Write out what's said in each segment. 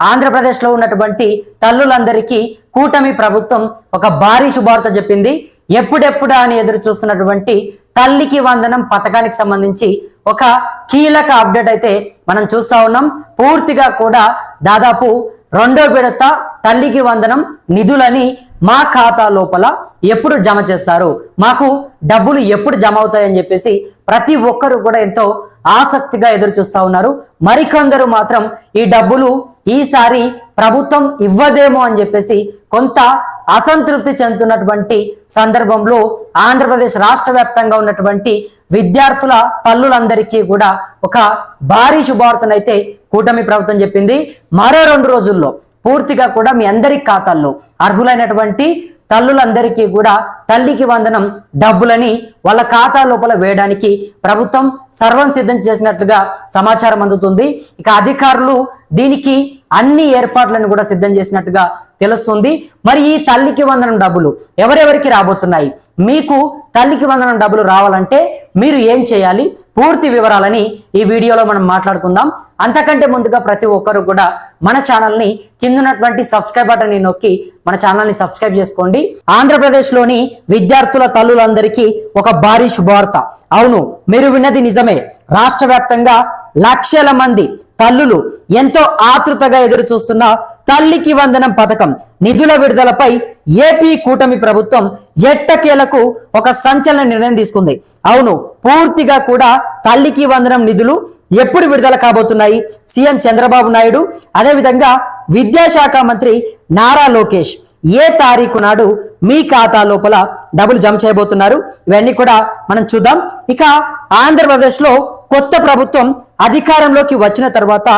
ఆంధ్రప్రదేశ్లో ఉన్నటువంటి తల్లులందరికీ కూటమి ప్రభుత్వం ఒక భారీ శుభార్త చెప్పింది. ఎప్పుడెప్పుడా అని ఎదురు చూస్తున్నటువంటి తల్లికి వందనం పథకానికి సంబంధించి ఒక కీలక అప్డేట్ అయితే మనం చూస్తా ఉన్నాం. పూర్తిగా కూడా దాదాపు రెండో విడత తల్లికి వందనం నిధులని మా ఖాతా లోపల ఎప్పుడు జమ చేస్తారు, మాకు డబ్బులు ఎప్పుడు జమ అవుతాయని చెప్పేసి ప్రతి ఒక్కరు కూడా ఎంతో ఆసక్తిగా ఎదురు చూస్తా ఉన్నారు. మరికొందరు మాత్రం ఈ డబ్బులు ఈసారి ప్రభుత్వం ఇవ్వదేమో అని చెప్పేసి కొంత అసంతృప్తి చెందుతున్నటువంటి సందర్భంలో ఆంధ్రప్రదేశ్ రాష్ట్ర వ్యాప్తంగా ఉన్నటువంటి విద్యార్థుల తల్లులందరికీ కూడా ఒక భారీ శుభార్తనైతే కూటమి ప్రభుత్వం చెప్పింది. మరో 2 రోజుల్లో పూర్తిగా కూడా మీ అందరి ఖాతాల్లో అర్హులైనటువంటి తల్లులందరికీ కూడా తల్లికి వందనం డబ్బులని వాళ్ళ ఖాతా లోపల వేయడానికి ప్రభుత్వం సర్వం సిద్ధం చేసినట్లుగా సమాచారం అందుతుంది. ఇక అధికారులు దీనికి అన్ని ఏర్పాట్లను కూడా సిద్ధం చేసినట్టుగా తెలుస్తుంది. మరి ఈ తల్లికి వందనం డబ్బులు ఎవరెవరికి రాబోతున్నాయి, మీకు తల్లికి వందనం డబ్బులు రావాలంటే మీరు ఏం చేయాలి, పూర్తి వివరాలని ఈ వీడియోలో మనం మాట్లాడుకుందాం. అంతకంటే ముందుగా ప్రతి ఒక్కరు కూడా మన ఛానల్ని కిందన్నటువంటి సబ్స్క్రైబ్ బటన్ని నొక్కి మన ఛానల్ని సబ్స్క్రైబ్ చేసుకోండి. ఆంధ్రప్రదేశ్లోని విద్యార్థుల తల్లులందరికీ ఒక భారీ శుభవార్త. అవును, మీరు విన్నది నిజమే. రాష్ట్ర వ్యాప్తంగా లక్షల మంది తల్లులు ఎంతో ఆతృతగా ఎదురు చూస్తున్న తల్లికి వందనం పథకం నిధుల విడుదలపై ఏపీ కూటమి ప్రభుత్వం ఎట్టకేలకు ఒక సంచలన నిర్ణయం తీసుకుంది. అవును, పూర్తిగా కూడా తల్లికి వందనం నిధులు ఎప్పుడు విడుదల కాబోతున్నాయి, సీఎం చంద్రబాబు నాయుడు అదేవిధంగా విద్యాశాఖ మంత్రి నారా లోకేష్ ఏ తారీఖు నాడు మీ ఖాతా లోపల డబ్బులు జమ చేయబోతున్నారు, ఇవన్నీ కూడా మనం చూద్దాం. ఇక ఆంధ్రప్రదేశ్లో కొత్త ప్రభుత్వం అధికారంలోకి వచ్చిన తర్వాత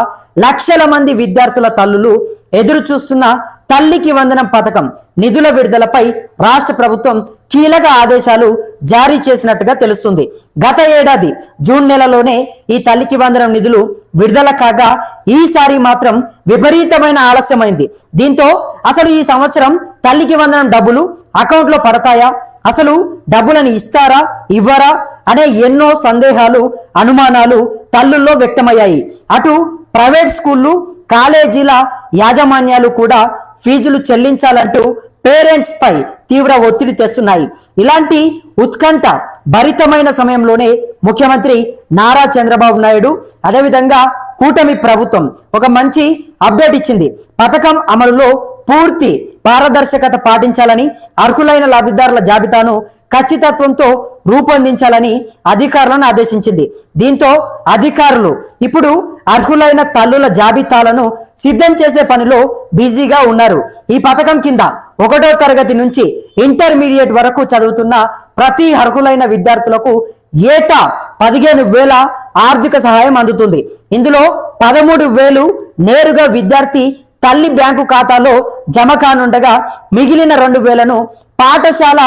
లక్షల మంది విద్యార్థుల తల్లులు ఎదురు చూస్తున్న తల్లికి వందనం పథకం నిధుల విడుదలపై రాష్ట్ర ప్రభుత్వం కీలక ఆదేశాలు జారీ చేసినట్టుగా తెలుస్తుంది. గత ఏడాది జూన్ నెలలోనే ఈ తల్లికి వందనం నిధులు విడుదల కాగా ఈసారి మాత్రం విపరీతమైన ఆలస్యమైంది. దీంతో అసలు ఈ సంవత్సరం తల్లికి వందనం డబ్బులు అకౌంట్లో పడతాయా, అసలు డబ్బులను ఇస్తారా ఇవ్వరా అనే ఎన్నో సందేహాలు అనుమానాలు తల్లుల్లో వ్యక్తమయ్యాయి. అటు ప్రైవేట్ స్కూళ్ళు కాలేజీల యాజమాన్యాలు కూడా ఫీజులు చెల్లించాలంటూ పేరెంట్స్ పై తీవ్ర ఒత్తిడి తెస్తున్నాయి. ఇలాంటి ఉత్కంఠ భరితమైన సమయంలోనే ముఖ్యమంత్రి నారా చంద్రబాబు నాయుడు అదేవిధంగా కూటమి ప్రభుత్వం ఒక మంచి అప్డేట్ ఇచ్చింది. పథకం అమలులో పూర్తి పారదర్శకత పాటించాలని, అర్హులైన లబ్ధిదారుల జాబితాను ఖచ్చితత్వంతో రూపొందించాలని అధికారులను ఆదేశించింది. దీంతో అధికారులు ఇప్పుడు అర్హులైన తల్లుల జాబితాలను సిద్ధం చేసే పనిలో బిజీగా ఉన్నారు. ఈ పథకం కింద 1వ తరగతి నుంచి ఇంటర్మీడియట్ వరకు చదువుతున్న ప్రతి అర్హులైన విద్యార్థులకు ఏటా 15,000 ఆర్థిక సహాయం అందుతుంది. ఇందులో 13,000 నేరుగా విద్యార్థి తల్లి బ్యాంకు ఖాతాలో జమ కానుండగా మిగిలిన 2,000ను పాఠశాల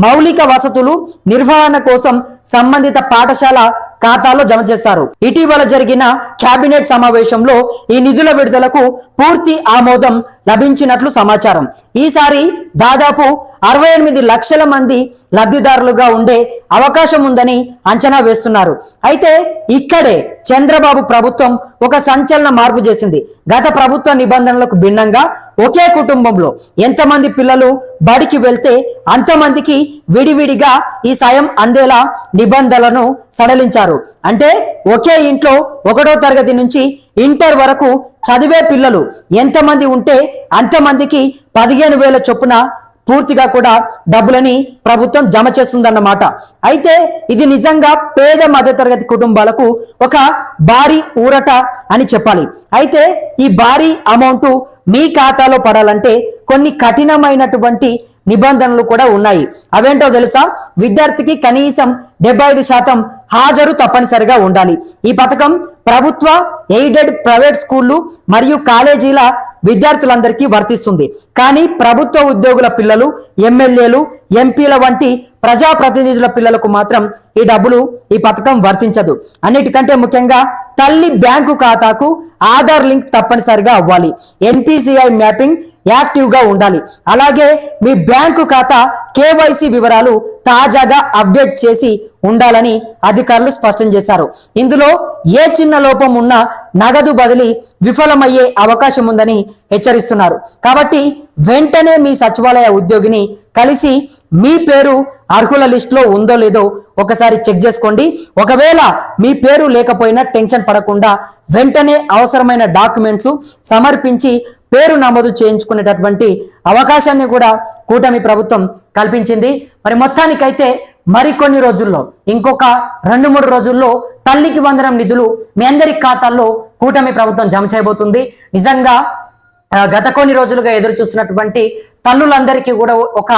మౌలిక వసతులు నిర్వహణ కోసం సంబంధిత పాఠశాల ఖాతాలో జమ చేశారు. ఇటీవల జరిగిన కేబినెట్ సమావేశంలో ఈ నిధుల విడుదలకు పూర్తి ఆమోదం లభించినట్లు సమాచారం. ఈసారి దాదాపు 68 లక్షల మంది లబ్ధిదారులుగా ఉండే అవకాశం ఉందని అంచనా వేస్తున్నారు. అయితే ఇక్కడే చంద్రబాబు ప్రభుత్వం ఒక సంచలన మార్పు చేసింది. గత ప్రభుత్వ నిబంధనలకు భిన్నంగా ఒకే కుటుంబంలో ఎంతమంది పిల్లలు బడికి వెళ్తే అంతమందికి విడివిడిగా ఈ సాయం అందేలా నిబంధనలను సడలించారు. అంటే ఒకే ఇంట్లో 1వ తరగతి నుంచి ఇంటర్ వరకు చదివే పిల్లలు ఎంతమంది ఉంటే అంతమందికి 15,000 చొప్పున పూర్తిగా కూడా డబ్బులని ప్రభుత్వం జమ చేస్తుందన్నమాట. అయితే ఇది నిజంగా పేద మధ్యతరగతి కుటుంబాలకు ఒక భారీ ఊరట అని చెప్పాలి. అయితే ఈ భారీ అమౌంట్ మీ ఖాతాలో పడాలంటే కొన్ని కఠినమైనటువంటి నిబంధనలు కూడా ఉన్నాయి. అవేంటో తెలుసా? విద్యార్థికి కనీసం 75% హాజరు తప్పనిసరిగా ఉండాలి. ఈ పథకం ప్రభుత్వ, ఎయిడెడ్, ప్రైవేట్ స్కూళ్ళు మరియు కాలేజీల విద్యార్థులందరికీ వర్తిస్తుంది. కానీ ప్రభుత్వ ఉద్యోగుల పిల్లలు, ఎమ్మెల్యేలు, ఎంపీల వంటి ప్రజాప్రతినిధుల పిల్లలకు మాత్రం ఈ పథకం వర్తించదు. అన్నిటికంటే ముఖ్యంగా తల్లి బ్యాంకు ఖాతాకు ఆధార్ లింక్ తప్పనిసరిగా అవ్వాలి. ఎన్పిసిఐ మ్యాపింగ్ యాక్టివ్గా ఉండాలి. అలాగే మీ బ్యాంకు ఖాతా కేవైసీ వివరాలు తాజాగా అప్డేట్ చేసి ఉండాలని అధికారులు స్పష్టం చేశారు. ఇందులో ఏ చిన్న లోపం ఉన్నా నగదు బదిలీ విఫలమయ్యే అవకాశం ఉందని హెచ్చరిస్తున్నారు. కాబట్టి వెంటనే మీ సచివాలయ ఉద్యోగిని కలిసి మీ పేరు అర్హుల లిస్టులో ఉందో లేదో ఒకసారి చెక్ చేసుకోండి. ఒకవేళ మీ పేరు లేకపోయినా టెన్షన్ పడకుండా వెంటనే అవసరమైన డాక్యుమెంట్స్ సమర్పించి పేరు నమోదు చేయించుకునేటటువంటి అవకాశాన్ని కూడా కూటమి ప్రభుత్వం కల్పించింది. మరి మొత్తానికైతే మరికొన్ని రోజుల్లో, ఇంకొక 2-3 రోజుల్లో తల్లికి వందనం నిధులు మీ అందరి ఖాతాల్లో కూటమి ప్రభుత్వం జమ చేయబోతుంది. నిజంగా గత కొన్ని రోజులుగా ఎదురు చూస్తున్నటువంటి తల్లులందరికీ కూడా ఒక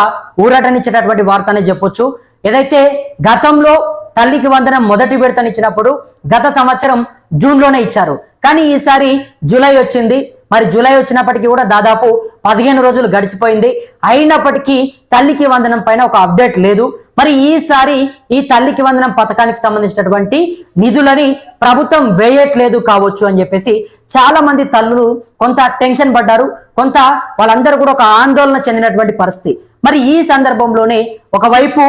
ఊరటనిచ్చేటటువంటి వార్తనే చెప్పొచ్చు. ఏదైతే గతంలో తల్లికి వందనం మొదటి విడతనిచ్చినప్పుడు గత సంవత్సరం జూన్లోనే ఇచ్చారు, కానీ ఈసారి జూలై వచ్చింది. మరి జూలై వచ్చినప్పటికీ కూడా దాదాపు 15 రోజులు గడిచిపోయింది. అయినప్పటికీ తల్లికి వందనం పైన ఒక అప్డేట్ లేదు. మరి ఈసారి ఈ తల్లికి వందనం పథకానికి సంబంధించినటువంటి నిధులని ప్రభుత్వం వేయట్లేదు కావచ్చు అని చెప్పేసి చాలా మంది తల్లులు కొంత టెన్షన్ పడ్డారు, కొంత వాళ్ళందరూ కూడా ఒక ఆందోళన చెందినటువంటి పరిస్థితి. మరి ఈ సందర్భంలోనే ఒకవైపు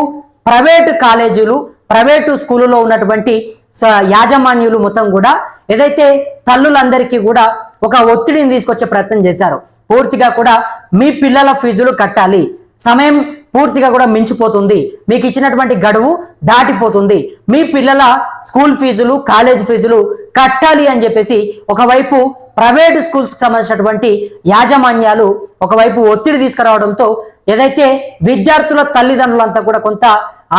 ప్రైవేటు కాలేజీలు, ప్రైవేటు స్కూలులో ఉన్నటువంటి యాజమాన్యులు మొత్తం కూడా ఏదైతే తల్లులందరికీ కూడా ఒక ఒత్తిడిని తీసుకొచ్చే ప్రయత్నం చేశారు. పూర్తిగా కూడా మీ పిల్లల ఫీజులు కట్టాలి, సమయం పూర్తిగా కూడా మించిపోతుంది, మీకు ఇచ్చినటువంటి గడువు దాటిపోతుంది, మీ పిల్లల స్కూల్ ఫీజులు కాలేజ్ ఫీజులు కట్టాలి అని చెప్పేసి ఒకవైపు ప్రైవేట్ స్కూల్స్ కి సంబంధించినటువంటి యాజమాన్యాలు ఒకవైపు ఒత్తిడి తీసుకురావడంతో ఏదైతే విద్యార్థుల తల్లిదండ్రులంతా కూడా కొంత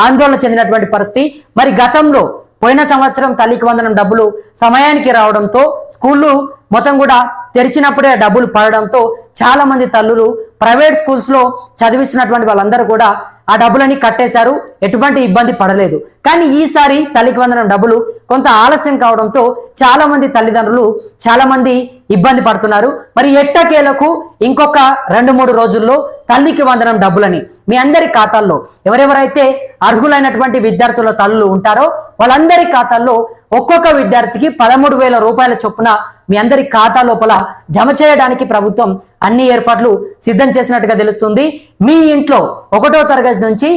ఆందోళన చెందినటువంటి పరిస్థితి. మరి గతంలో పోయిన సంవత్సరం తల్లికి వందనం డబ్బులు సమయానికి రావడంతో స్కూళ్ళు మొత్తం కూడా తెరిచినప్పుడే డబ్బులు పడడంతో చాలా మంది తల్లులు ప్రైవేట్ స్కూల్స్ లో చదివిస్తున్నటువంటి వాళ్ళందరూ కూడా ఆ డబ్బులని కట్టేశారు, ఎటువంటి ఇబ్బంది పడలేదు. కానీ ఈసారి తల్లికి వందనం డబ్బులు కొంత ఆలస్యం కావడంతో చాలా మంది తల్లిదండ్రులు చాలా మంది ఇబ్బంది పడుతున్నారు. మరి ఎట్టకేలకు ఇంకొక 2-3 రోజుల్లో తల్లికి వందనం డబ్బులని మీ అందరి ఖాతాల్లో ఎవరెవరైతే అర్హులైనటువంటి విద్యార్థుల తల్లులు ఉంటారో వాళ్ళందరి ఖాతాల్లో ఒక్కొక్క విద్యార్థికి 13,000 రూపాయల చొప్పున మీ అందరి ఖాతా లోపల జమ చేయడానికి ప్రభుత్వం అన్ని ఏర్పాట్లు సిద్ధం చేసినట్టుగా తెలుస్తుంది. మీ ఇంట్లో 1వ తరగతి నుంచి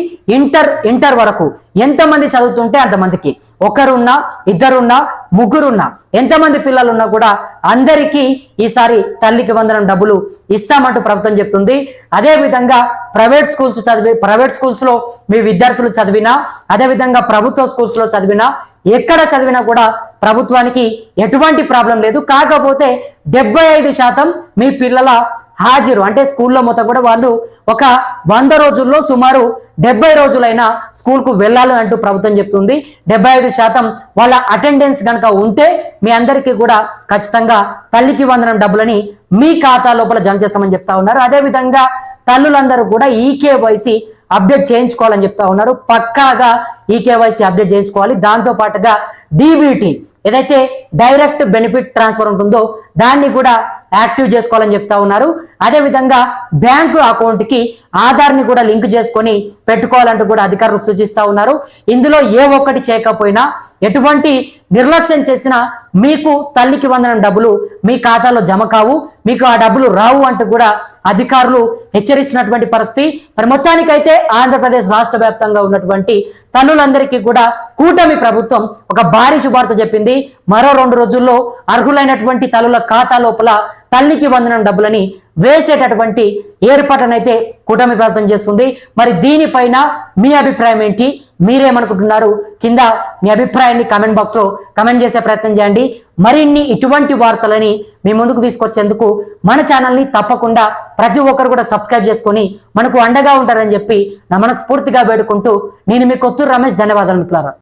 ఇంటర్ వరకు ఎంతమంది చదువుతుంటే అంతమందికి, ఒకరున్నా ఇద్దరున్నా ముగ్గురున్నా ఎంతమంది పిల్లలున్నా కూడా అందరికీ ఈసారి తల్లికి వందనం డబ్బులు ఇస్తామంటూ ప్రభుత్వం చెప్తుంది. అదే విధంగా ప్రైవేట్ స్కూల్స్ లో మీ విద్యార్థులు చదివినా, అదే విధంగా ప్రభుత్వ స్కూల్స్ లో చదివినా, ఎక్కడ చదివినా కూడా ప్రభుత్వానికి ఎటువంటి ప్రాబ్లం లేదు. కాకపోతే 75% మీ పిల్లల హాజరు అంటే స్కూల్లో మొత్తం కూడా వాళ్ళు ఒక 100 రోజుల్లో సుమారు 70 రోజులైనా స్కూల్కు వెళ్ళాలి అంటూ ప్రభుత్వం చెప్తుంది. 75% వాళ్ళ అటెండెన్స్ కనుక ఉంటే మీ అందరికీ కూడా ఖచ్చితంగా తల్లికి వందనం డబ్బులని మీ ఖాతా లోపల జమ చేస్తామని చెప్తా ఉన్నారు. అదేవిధంగా తల్లులందరూ కూడా ఈకేవైసీ అప్డేట్ చేయించుకోవాలని చెప్తా ఉన్నారు. పక్కాగా ఈకేవైసీ అప్డేట్ చేయించుకోవాలి. దాంతో పాటుగా డీబీటీ ఏదైతే డైరెక్ట్ బెనిఫిట్ ట్రాన్స్ఫర్ ఉంటుందో దాన్ని కూడా యాక్టివ్ చేసుకోవాలని చెప్తా ఉన్నారు. అదేవిధంగా బ్యాంకు అకౌంట్ కి ఆధార్ని కూడా లింక్ చేసుకొని పెట్టుకోవాలంటూ కూడా అధికారులు సూచిస్తా ఉన్నారు. ఇందులో ఏ ఒక్కటి చేయకపోయినా, ఎటువంటి నిర్లక్ష్యం చేసినా మీకు తల్లికి వందనం డబ్బులు మీ ఖాతాలో జమ కావు, మీకు ఆ డబ్బులు రావు అంటూ కూడా అధికారులు హెచ్చరిస్తున్నటువంటి పరిస్థితి. మరి మొత్తానికైతే ఆంధ్రప్రదేశ్ రాష్ట్ర వ్యాప్తంగా ఉన్నటువంటి తల్లులందరికీ కూడా కూటమి ప్రభుత్వం ఒక భారీ శుభార్త చెప్పింది. మరో 2 రోజుల్లో అర్హులైనటువంటి తల్లుల ఖాతా లోపల తల్లికి వందనం డబ్బులని వేసేటటువంటి ఏర్పాటునైతే కూటమి ప్రభుత్వం చేస్తుంది. మరి దీనిపైన మీ అభిప్రాయం ఏంటి? మీరేమనుకుంటున్నారు? కింద మీ అభిప్రాయాన్ని కామెంట్ బాక్స్ లో కామెంట్ చేసే ప్రయత్నం చేయండి. మరిన్ని ఇటువంటి వార్తలని మీ ముందుకు తీసుకొచ్చేందుకు మన ఛానల్ని తప్పకుండా ప్రతి ఒక్కరు కూడా సబ్స్క్రైబ్ చేసుకొని మనకు అండగా ఉంటారని చెప్పి నా మనస్ఫూర్తిగా వేడుకుంటూ నేను మీ కొత్తూరు రమేష్. ధన్యవాదాలు మిత్రులారా.